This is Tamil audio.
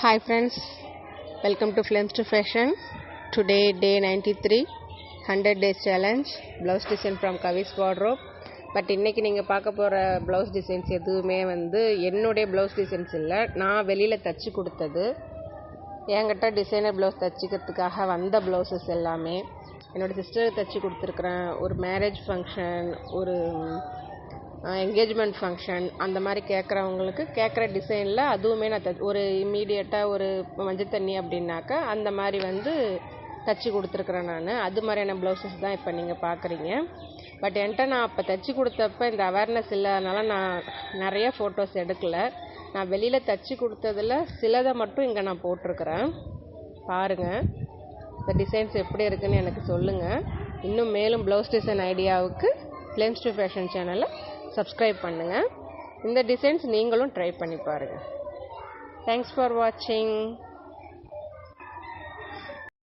Hi friends, welcome to Flames to Fashion. Today day 93, 100 days challenge, blouse design from Kavi's wardrobe. But இன்றைக்கி நீங்கள் பார்க்க போகிற ப்ளவுஸ் டிசைன்ஸ் எதுவுமே என்னுடைய ப்ளவுஸ் டிசைன்ஸ் இல்லை, நான் வெளியில் தைச்சி கொடுத்தது. என்கிட்ட டிசைனர் ப்ளவுஸ் தைச்சிக்கிறதுக்காக வந்த ப்ளவுசஸ் எல்லாமே என்னோடய சிஸ்டருக்கு தைச்சி கொடுத்துருக்குறேன். ஒரு மேரேஜ் ஃபங்க்ஷன், ஒரு என்கேஜ்மெண்ட் ஃபங்க்ஷன், அந்த மாதிரி கேட்குறவங்களுக்கு கேட்குற டிசைனில் அதுவுமே நான் ஒரு இம்மீடியட்டாக ஒரு மஞ்சள் தண்ணி அப்படின்னாக்கா அந்த மாதிரி தைச்சி கொடுத்துருக்குறேன். நான் அது மாதிரியான ப்ளவுசஸ் தான் இப்போ நீங்கள் பார்க்குறீங்க. பட் என்கிட்ட நான் அப்போ தைச்சி கொடுத்தப்ப இந்த அவேர்னஸ் இல்லாதனால நான் நிறைய ஃபோட்டோஸ் எடுக்கலை. நான் வெளியில் தைச்சி கொடுத்ததில் சிலதை மட்டும் இங்கே நான் போட்டிருக்கிறேன். பாருங்கள், இந்த டிசைன்ஸ் எப்படி இருக்குதுன்னு எனக்கு சொல்லுங்கள். இன்னும் மேலும் ப்ளவுஸ் டிசைன் ஐடியாவுக்கு ஃப்ளேம்ஸ் டு ஃபேஷன் சேனலை சப்ஸ்கிரைப் பண்ணுங்கள். இந்த டிசைன்ஸ் நீங்களும் ட்ரை பண்ணி பாருங்கள். தேங்க்ஸ் ஃபார் வாட்சிங்.